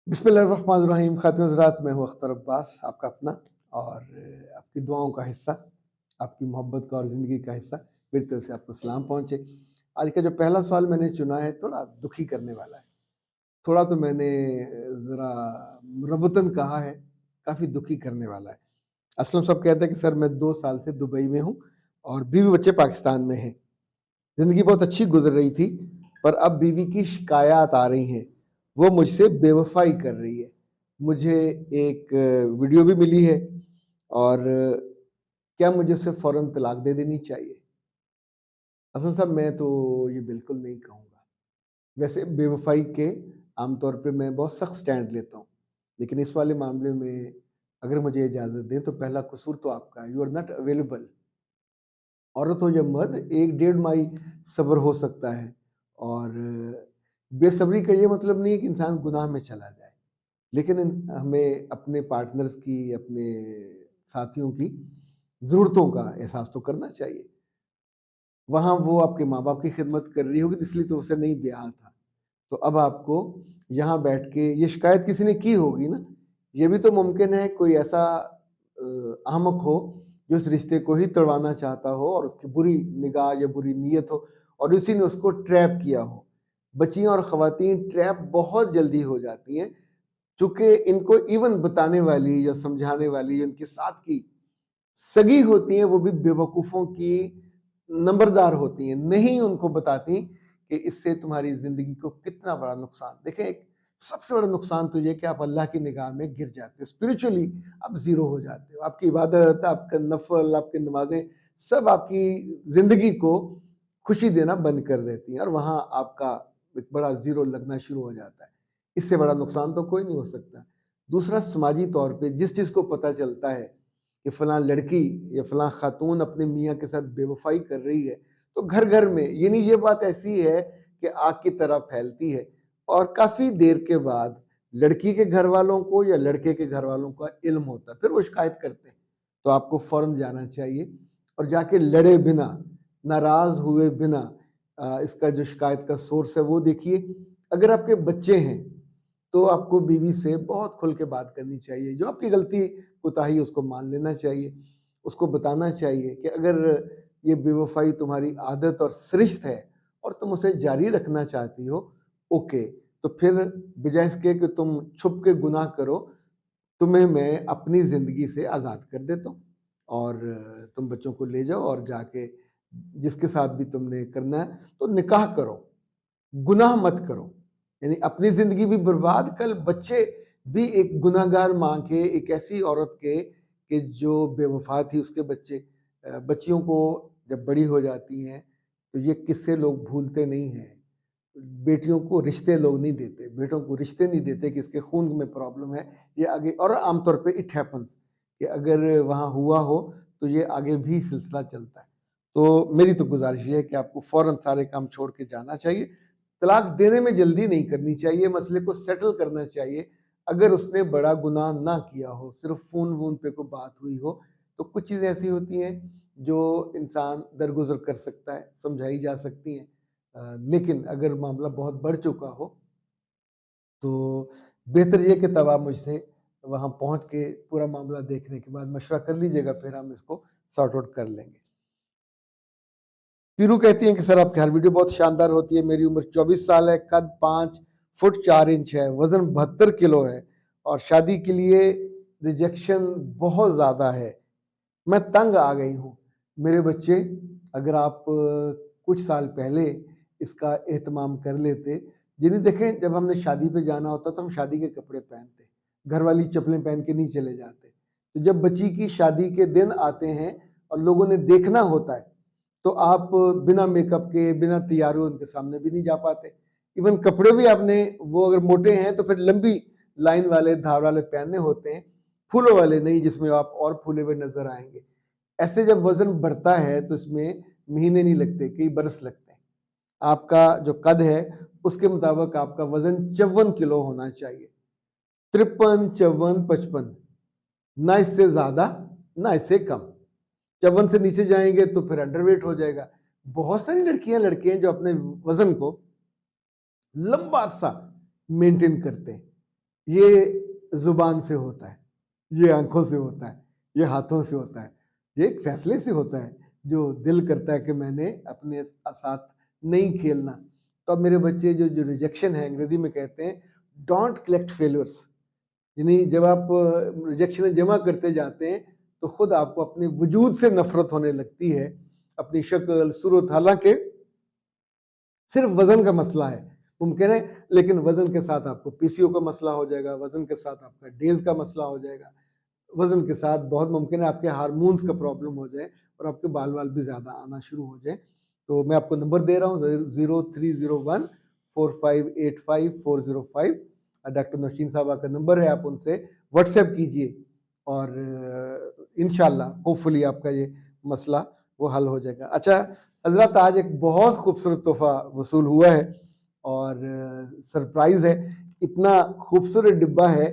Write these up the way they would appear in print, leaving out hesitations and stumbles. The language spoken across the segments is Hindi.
बिस्मिल्लाहिर्रहमानिर्रहीम। खातिन हज़रात, मैं हूँ अख्तर अब्बास, आपका अपना और आपकी दुआओं का हिस्सा, आपकी मोहब्बत का और ज़िंदगी का हिस्सा। मेरी तरफ से आपको सलाम पहुँचे। आज का जो पहला सवाल मैंने चुना है थोड़ा दुखी करने वाला है। थोड़ा तो मैंने ज़रा मुरव्वतन कहा है, काफ़ी दुखी करने वाला है। असलम साहब कहते हैं कि सर मैं 2 साल से दुबई में हूँ और बीवी बच्चे पाकिस्तान में हैं। ज़िंदगी बहुत अच्छी गुज़र रही थी, पर अब बीवी की शिकायत आ रही हैं। वो मुझसे बेवफ़ाई कर रही है। मुझे एक वीडियो भी मिली है और क्या मुझे उसे फ़ौरन तलाक दे देनी चाहिए? असल साहब मैं तो ये बिल्कुल नहीं कहूँगा। वैसे बेवफ़ाई के आम तौर पे मैं बहुत सख्त स्टैंड लेता हूँ। लेकिन इस वाले मामले में अगर मुझे इजाज़त दें तो पहला कसूर तो आपका है। You are not available. औरत हो या मर्द, 1 डेढ़ माह सब्र हो सकता है और बेसब्री का ये मतलब नहीं है कि इंसान गुनाह में चला जाए। लेकिन हमें अपने पार्टनर्स की, अपने साथियों की ज़रूरतों का एहसास तो करना चाहिए। वहाँ वो आपके माँ-बाप की खिदमत कर रही होगी तो इसलिए तो उसे नहीं ब्याह था। तो अब आपको यहाँ बैठ के ये शिकायत किसी ने की होगी ना, ये भी तो मुमकिन है कोई ऐसा अहमक हो जो इस रिश्ते को ही तोड़वाना चाहता हो और उसकी बुरी निगाह या बुरी नीयत हो और उसी ने उसको ट्रैप किया हो। बच्चियाँ और ख़वातीन ट्रैप बहुत जल्दी हो जाती हैं, चूँकि इनको इवन बताने वाली या समझाने वाली इनके साथ की सगी होती हैं, वो भी बेवकूफ़ों की नंबरदार होती हैं, नहीं उनको बताती कि इससे तुम्हारी ज़िंदगी को कितना बड़ा नुकसान। देखें, एक सबसे बड़ा नुकसान तो ये है कि आप अल्लाह की निगाह में गिर जाते हो, स्पिरिचुअली आप ज़ीरो हो जाते हो। आपकी इबादत, आपका नफ़ल, आपकी नमाज़ें सब आपकी ज़िंदगी को खुशी देना बंद कर देती हैं और वहाँ आपका एक बड़ा ज़ीरो लगना शुरू हो जाता है। इससे बड़ा नुकसान तो कोई नहीं हो सकता। दूसरा, समाजी तौर पे जिस चीज़ को पता चलता है कि फ़लाँ लड़की या फ़लाँ ख़ातून अपने मियाँ के साथ बेवफ़ाई कर रही है, तो घर-घर में यानी ये बात ऐसी है कि आग की तरह फैलती है और काफ़ी देर के बाद लड़की के घरवालों को या लड़के के घरवालों का इल्म होता है, फिर वो शिकायत करते हैं। तो आपको फ़ौरन जाना चाहिए और जाके लड़े बिना, नाराज़ हुए बिना इसका जो शिकायत का सोर्स है वो देखिए। अगर आपके बच्चे हैं, तो आपको बीवी से बहुत खुल के बात करनी चाहिए। जो आपकी गलती कोताही उसको मान लेना चाहिए। उसको बताना चाहिए कि अगर ये बेवफ़ाई तुम्हारी आदत और सिरिश्त है और तुम उसे जारी रखना चाहती हो, ओके। तो फिर बजाय इसके कि तुम छुप के गुनाह करो, तुम्हें मैं अपनी ज़िंदगी से आज़ाद कर देता हूँ और तुम बच्चों को ले जाओ और जाके जिसके साथ भी तुमने करना है, तो निकाह करो। गुनाह मत करो। यानी अपनी ज़िंदगी भी बर्बाद, कल बच्चे भी एक गुनहगार माँ के, एक ऐसी औरत के कि जो बेवफ़ा थी उसके बच्चे। बच्चियों को जब बड़ी हो जाती हैं, तो ये किस्से लोग भूलते नहीं हैं। बेटियों को रिश्ते लोग नहीं देते, बेटों को रिश्ते नहीं देते कि इसके खून में प्रॉब्लम है, ये आगे और आम तौर पे इट हैपन्स कि अगर वहाँ हुआ हो, तो ये आगे भी सिलसिला चलता है। तो मेरी तो गुज़ारिश ये है कि आपको फ़ौरन सारे काम छोड़ के जाना चाहिए। तलाक देने में जल्दी नहीं करनी चाहिए, मसले को सेटल करना चाहिए। अगर उसने बड़ा गुनाह ना किया हो, सिर्फ़ फ़ोन-वोन पे कोई बात हुई हो, तो कुछ चीज़ें ऐसी होती हैं जो इंसान दरगुज़र कर सकता है, समझाई जा सकती हैं। लेकिन अगर मामला बहुत बढ़ चुका हो, तो बेहतर ये कि तब आप मुझसे वहाँ पहुँच के पूरा मामला देखने के बाद मशवरा कर लीजिएगा, फिर हम इसको सॉर्ट आउट कर लेंगे। पीरू कहती हैं कि सर आपकी हर वीडियो बहुत शानदार होती है। मेरी उम्र 24 साल है, कद 5 फुट 4 इंच है, वज़न 72 किलो है और शादी के लिए रिजेक्शन बहुत ज़्यादा है। मैं तंग आ गई हूँ। मेरे बच्चे, अगर आप कुछ साल पहले इसका एहतमाम कर लेते। यानी देखें, जब हमने शादी पे जाना होता तो हम शादी के कपड़े पहनते, घर वाली चप्पलें पहन के नहीं चले जाते। तो जब बच्ची की शादी के दिन आते हैं और लोगों ने देखना होता है, तो आप बिना मेकअप के, बिना तैयार हुए उनके सामने भी नहीं जा पाते। इवन कपड़े भी आपने, वो अगर मोटे हैं तो फिर लंबी लाइन वाले, धार वाले पहनने होते हैं, फूलों वाले नहीं जिसमें आप और फूले हुए नज़र आएँगे। ऐसे जब वज़न बढ़ता है तो इसमें महीने नहीं लगते, कई बरस लगते हैं। आपका जो कद है उसके मुताबिक आपका वज़न 54 किलो होना चाहिए। 53, 54, 55, ना इससे ज़्यादा, ना इससे कम। 54 से नीचे जाएँगे तो फिर अंडरवेट हो जाएगा। बहुत सारी लड़कियाँ, लड़के हैं जो अपने वज़न को लंबा अरसा मेंटेन करते हैं। ये जुबान से होता है, ये आंखों से होता है, ये हाथों से होता है, ये एक फैसले से होता है जो दिल करता है कि मैंने अपने साथ नहीं खेलना। तो अब मेरे बच्चे जो रिजेक्शन है, अंग्रेजी में कहते हैं डोंट कलेक्ट फेल्यूर्स, यानी जब आप रिजेक्शन जमा करते जाते हैं तो खुद आपको अपने वजूद से नफरत होने लगती है, अपनी शक्ल सूरत। हालांकि सिर्फ वजन का मसला है मुमकिन है, लेकिन वजन के साथ आपको पीसीओ का मसला हो जाएगा, वजन के साथ आपका डेज का मसला हो जाएगा, वजन के साथ बहुत मुमकिन है आपके हार्मोन्स का प्रॉब्लम हो जाए और आपके बाल बाल भी ज़्यादा आना शुरू हो जाए। तो मैं आपको नंबर दे रहा हूँ 03014585 डॉक्टर नौशीन साहबा का नंबर है, आप उनसे व्हाट्सएप कीजिए और इंशाल्लाह होपफुली आपका ये मसला वो हल हो जाएगा। अच्छा हजरत, आज एक बहुत खूबसूरत तोहफा वसूल हुआ है और सरप्राइज है, इतना खूबसूरत डिब्बा है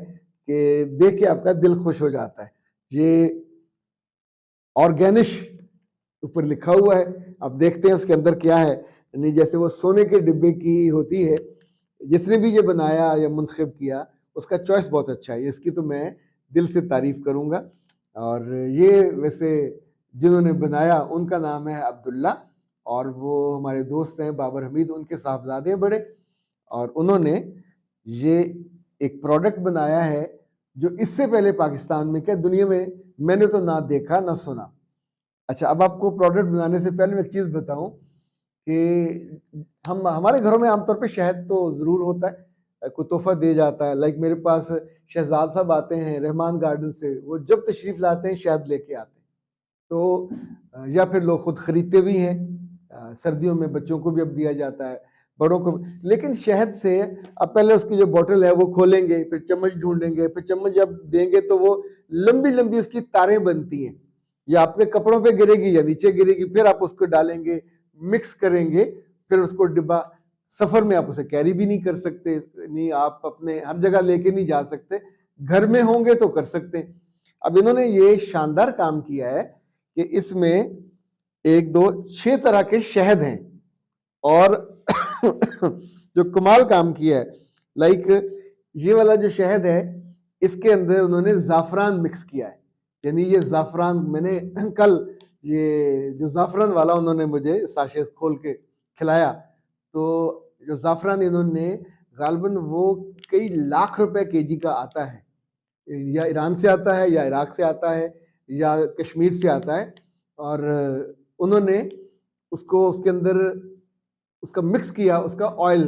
कि देख के आपका दिल खुश हो जाता है। ये ऑर्गेनिश ऊपर लिखा हुआ है, अब देखते हैं उसके अंदर क्या है। नहीं जैसे वो सोने के डिब्बे की होती है, जिसने भी ये बनाया या मुंतखब किया उसका चॉइस बहुत अच्छा है, इसकी तो मैं दिल से तारीफ करूंगा। और ये वैसे जिन्होंने बनाया उनका नाम है अब्दुल्ला और वो हमारे दोस्त हैं बाबर हमीद, उनके साहबजादे हैं बड़े, और उन्होंने ये एक प्रोडक्ट बनाया है जो इससे पहले पाकिस्तान में क्या दुनिया में मैंने तो ना देखा ना सुना। अच्छा, अब आपको प्रोडक्ट बनाने से पहले मैं एक चीज़ बताऊं कि हम हमारे घरों में आमतौर पे शहद तो ज़रूर होता है, कोई तोहफा दे जाता है। लाइक मेरे पास शहजाद साहब आते हैं रहमान गार्डन से, वो जब तशरीफ़ लाते हैं शहद लेके आते हैं। तो या फिर लोग खुद खरीदते भी हैं, सर्दियों में बच्चों को भी अब दिया जाता है, बड़ों को। लेकिन शहद से अब पहले उसकी जो बोतल है वो खोलेंगे, फिर चम्मच ढूंढेंगे, फिर चम्मच जब देंगे तो वो लंबी लंबी उसकी तारें बनती हैं, या आपके कपड़ों पे गिरेगी या नीचे गिरेगी, फिर आप उसको डालेंगे, मिक्स करेंगे, फिर उसको डिब्बा, सफर में आप उसे कैरी भी नहीं कर सकते, नहीं आप अपने हर जगह लेके नहीं जा सकते, घर में होंगे तो कर सकते हैं। अब इन्होंने ये शानदार काम किया है कि इसमें 1 2 6 तरह के शहद हैं, और जो कमाल काम किया है, लाइक ये वाला जो शहद है इसके अंदर उन्होंने ज़ाफ़रान मिक्स किया है, यानी ये ज़ाफ़रान मैंने कल ये जो ज़ाफ़रान वाला उन्होंने मुझे साशे खोल के खिलाया, तो जो ज़ाफ़रान इन्होंने गालबन वो कई लाख रुपए केजी का आता है, या ईरान से आता है या इराक से आता है या कश्मीर से आता है, और उन्होंने उसको उसके अंदर उसका मिक्स किया, उसका ऑयल।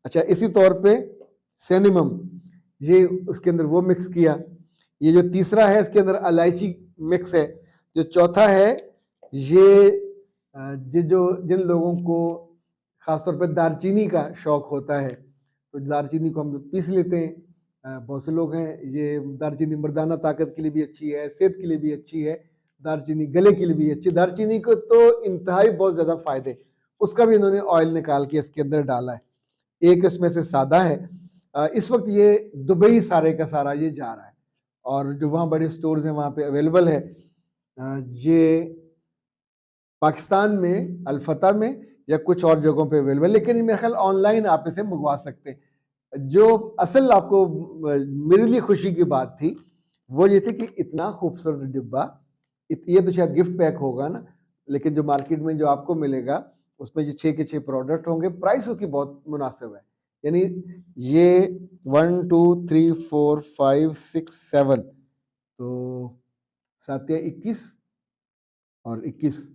अच्छा, इसी तौर पे सेनिमम, ये उसके अंदर वो मिक्स किया। ये जो तीसरा है इसके अंदर इलायची मिक्स है। जो चौथा है ये जो जिन लोगों को ख़ासतौर पे दालचीनी का शौक़ होता है तो दालचीनी को हम पीस लेते हैं, बहुत से लोग हैं, ये दालचीनी मर्दाना ताकत के लिए भी अच्छी है, सेहत के लिए भी अच्छी है, दालचीनी गले के लिए भी अच्छी। दालचीनी को तो इंतहाई बहुत ज़्यादा फ़ायदे, उसका भी इन्होंने ऑयल निकाल के इसके अंदर डाला है। एक इसमें से सादा है, इस वक्त ये दुबई सारे का सारा ये जा रहा है, और जो वहाँ बड़े स्टोर्स हैं वहाँ पे अवेलेबल है। ये पाकिस्तान में अल-फतह में या कुछ और जगहों पे अवेलेबल, लेकिन मेरे ख्याल ऑनलाइन आप इसे मंगवा सकते हैं। जो असल आपको मेरे लिए खुशी की बात थी वो ये थी कि इतना खूबसूरत डिब्बा, ये तो शायद गिफ्ट पैक होगा ना, लेकिन जो मार्केट में जो आपको मिलेगा उसमें जो 6 के 6 प्रोडक्ट होंगे, प्राइस उसकी बहुत मुनासिब है। यानी ये 1 2 3 4 5 6 7 तो 7 या 21 और 21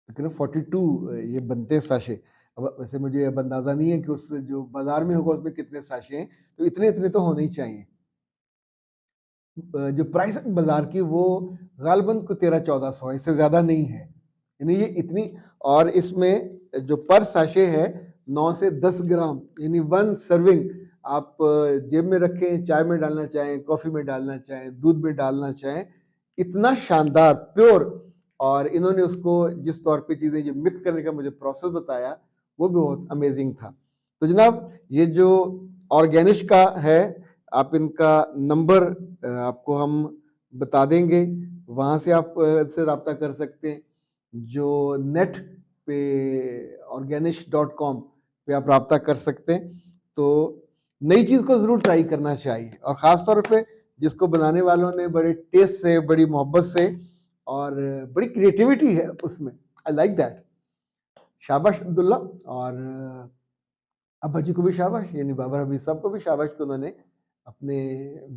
तकरीबन 42 ये बनते हैं साशे। अब वैसे मुझे अब अंदाज़ा नहीं है कि उस जो बाज़ार में होगा उसमें कितने साशे हैं, तो इतने इतने तो होने ही चाहिए। जो प्राइस है बाज़ार की वो गालबन को 1300-1400 है, इससे ज़्यादा नहीं है, यानी ये इतनी। और इसमें जो पर साशे है 9 से 10 ग्राम, यानी 1 सर्विंग आप जेब में रखें, चाय में डालना चाहें, कॉफ़ी में डालना चाहें, दूध में डालना चाहें, इतना शानदार प्योर। और इन्होंने उसको जिस तौर पे चीज़ें जो मिक्स करने का मुझे प्रोसेस बताया वो भी बहुत अमेजिंग था। तो जनाब ये जो ऑर्गेनिश का है, आप इनका नंबर आपको हम बता देंगे, वहाँ से आप से रब्ता कर सकते हैं। जो नेट पे organish.com पे आप रब्ता कर सकते हैं। तो नई चीज़ को ज़रूर ट्राई करना चाहिए, और ख़ास तौर पे जिसको बनाने वालों ने बड़े टेस्ट से, बड़ी मोहब्बत से और बड़ी क्रिएटिविटी है उसमें। I like that. शाबाश अब्दुल्ला, और अब्बा जी को भी शाबाश, यानी बाबर हफीज साहब को भी शाबाश कि उन्होंने अपने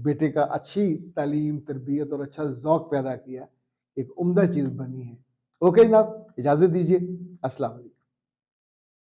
बेटे का अच्छी तालीम, तरबियत और अच्छा ज़ौक़ पैदा किया। एक उम्दा चीज़ बनी है। ओके जनाब, इजाज़त दीजिए। अस्सलाम वालेकुम।